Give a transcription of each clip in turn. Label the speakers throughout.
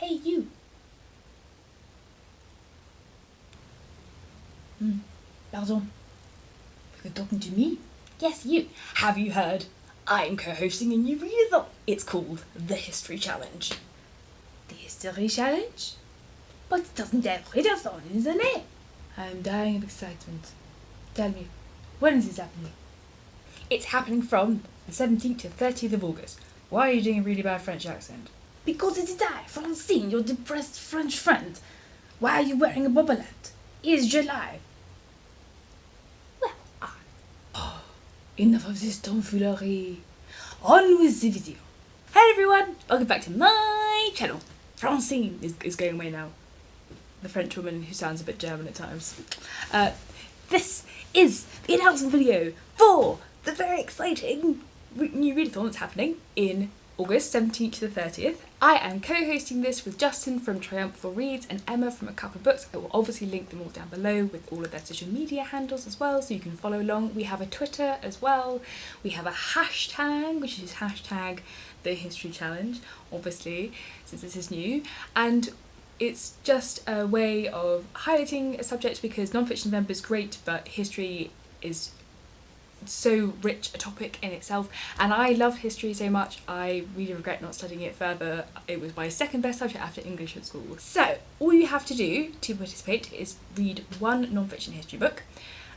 Speaker 1: Hey, you. Pardon. You're talking to me? Yes, you. Have you heard? I'm co-hosting a new readathon. It's called The History Challenge. The History Challenge? But it doesn't have readathon in the name. I'm dying of excitement. Tell me, when is this happening? It's happening from the 17th to 30th of August. Why are you doing a really bad French accent? Because it is I, Francine, your depressed French friend. Why are you wearing a bobble hat? It's July. Well, enough of this tomfoolery. On with the video. Hey everyone, welcome back to my channel. Francine is going away now. The French woman who sounds a bit German at times. This is the announcement video for the very exciting new readathon that's happening in August 17th to the 30th. I am co-hosting this with Justin from Triumphal Reads and Emma from A Couple of Books. I will obviously link them all down below with all of their social media handles as well, so you can follow along. We have a Twitter as well. We have a hashtag, which is hashtag the History Challenge, obviously, since this is new. And it's just a way of highlighting a subject because non-fiction November is great, but history is so rich a topic in itself, and I love history so much I really regret not studying it further. It was my second best subject after English at school. So all you have to do to participate is read one non-fiction history book,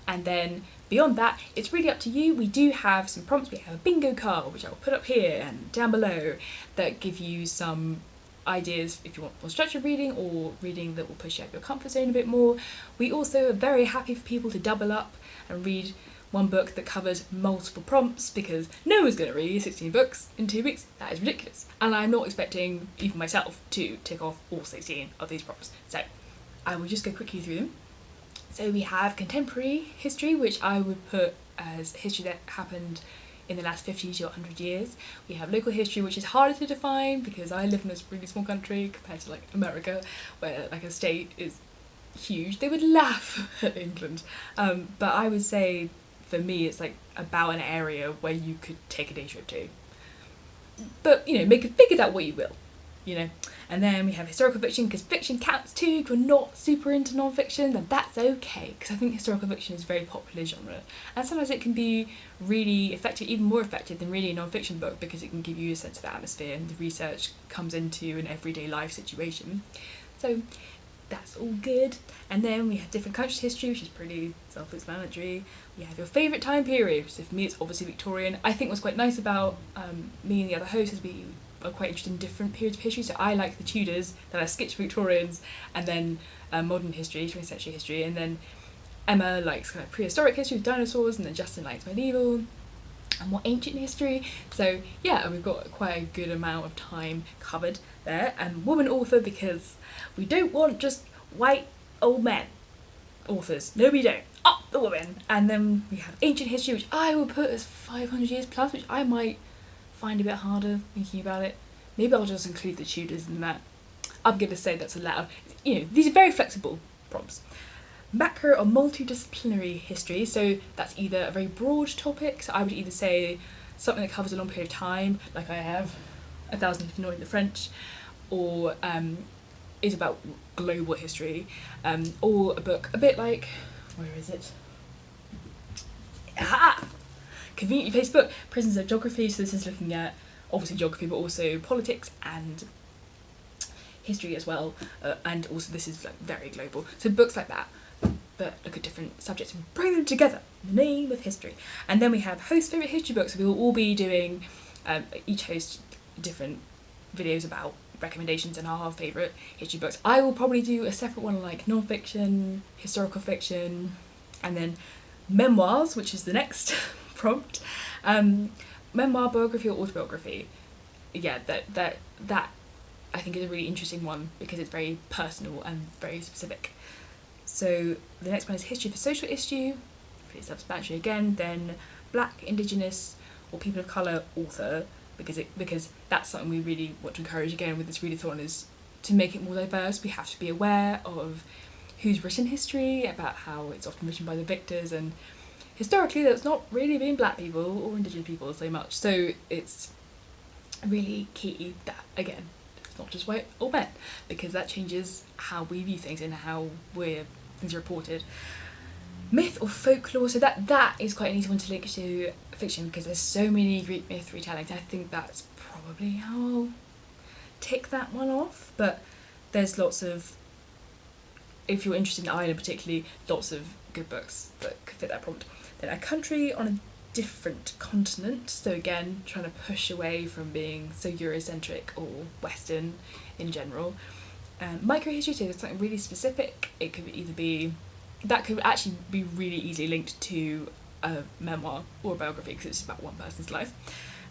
Speaker 1: and then beyond that it's really up to you. We do have some prompts. We have a bingo card, which I'll put up here and down below, that give you some ideas if you want more structured reading or reading that will push you out of your comfort zone a bit more. We also are very happy for people to double up and read one book that covers multiple prompts, because no one's going to read 16 books in 2 weeks. That is ridiculous. And I'm not expecting even myself to tick off all 16 of these prompts. So I will just go quickly through them. So we have contemporary history, which I would put as history that happened in the last 50 to 100 years. We have local history, which is harder to define because I live in this really small country compared to like America, where like a state is huge. They would laugh at England. But I would say for me it's like about an area where you could take a day trip to. But you know, figure that what you will, you know. And then we have historical fiction, because fiction counts too. If you're not super into non-fiction, then that's okay, because I think historical fiction is a very popular genre, and sometimes it can be really effective, even more effective than reading a non-fiction book, because it can give you a sense of atmosphere and the research comes into an everyday life situation. So that's all good. And then we have different countries' history, which is pretty self-explanatory. We have your favourite time period, so for me it's obviously Victorian. I think what's quite nice about me and the other hosts is we are quite interested in different periods of history. So I like the Tudors, then I skip to Victorians, and then modern history, 20th century history, and then Emma likes kind of prehistoric history with dinosaurs, and then Justin likes medieval and more ancient history. So yeah, we've got quite a good amount of time covered there. And woman author, because we don't want just white old men authors. No, we don't. Up the women. And then we have ancient history, which I would put as 500 years plus, which I might find a bit harder thinking about it. Maybe I'll just include the Tudors in that. I'm going to say that's allowed. You know, these are very flexible prompts. Macro or multidisciplinary history, so that's either a very broad topic, so I would either say something that covers a long period of time, like I have 1000 if you know the French, or is about global history, or a book a bit like, where is it? Aha! Conveniently placed book, Prisons of Geography. So this is looking at obviously geography, but also politics and history as well, and also this is like very global. So books like that, but look at different subjects and bring them together in the name of history. And then we have host favourite history books. So we will all be doing each host different videos about recommendations and our favourite history books. I will probably do a separate one like non-fiction, historical fiction, and then memoirs, which is the next prompt. Memoir, biography or autobiography. Yeah, that I think is a really interesting one because it's very personal and very specific. So the next one is history for social issue, pretty self-explanatory again. Then Black, Indigenous or people of colour author, because that's something we really want to encourage again with this readathon, is to make it more diverse. We have to be aware of who's written history, about how it's often written by the victors, and historically that's not really been Black people or Indigenous people so much. So it's really key that, again, not just white or men, because that changes how we view things and how things are reported. Myth or folklore, so that is quite an easy one to link to fiction, because there's so many Greek myth retellings. I think that's probably how I'll tick that one off, but there's lots of, if you're interested in Ireland particularly, lots of good books that could fit that prompt. Then a country on a different continent, so again trying to push away from being so Eurocentric or Western in general. Microhistory, so there's something really specific. It could either be, that could actually be really easily linked to a memoir or a biography, because it's about one person's life.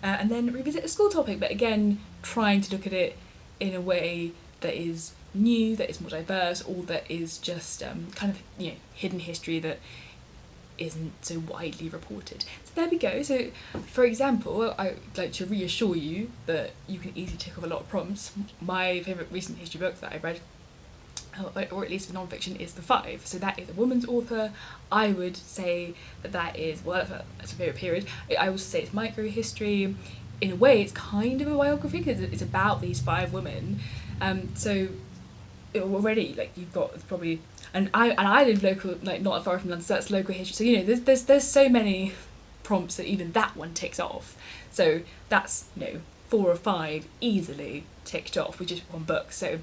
Speaker 1: And then revisit a school topic, but again trying to look at it in a way that is new, that is more diverse, or that is just kind of, you know, hidden history that isn't so widely reported. So there we go. So for example, I'd like to reassure you that you can easily tick off a lot of prompts. My favourite recent history book that I read, or at least for non-fiction, is The Five. So that is a woman's author. I would say that is, well, that's a favourite period. I would say it's microhistory. In a way, it's kind of a biography, because it's about these 5 women. So already, like, you've got probably, and I live local, like not far from London, so that's local history. So, you know, there's so many prompts that even that one ticks off. So that's, you know, 4 or 5 easily ticked off with just one book. So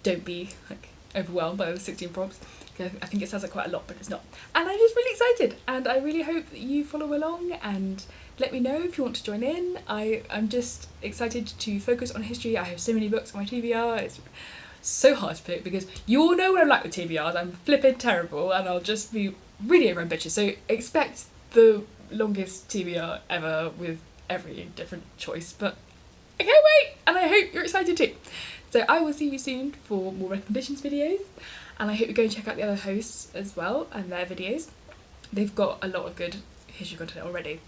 Speaker 1: don't be like overwhelmed by the 16 prompts. I think it sounds like quite a lot, but it's not. And I'm just really excited, and I really hope that you follow along and let me know if you want to join in. I'm just excited to focus on history. I have so many books on my TBR. It's so hard to pick, because you all know what I'm like with TBRs. I'm flipping terrible, and I'll just be really overambitious. So expect the longest TBR ever with every different choice, but I can't wait, and I hope you're excited too. So I will see you soon for more recommendations videos, and I hope you go and check out the other hosts as well and their videos. They've got a lot of good history content already.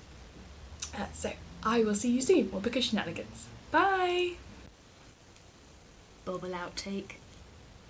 Speaker 1: So I will see you soon for Bookish Shenanigans. Bye! Bubble outtake.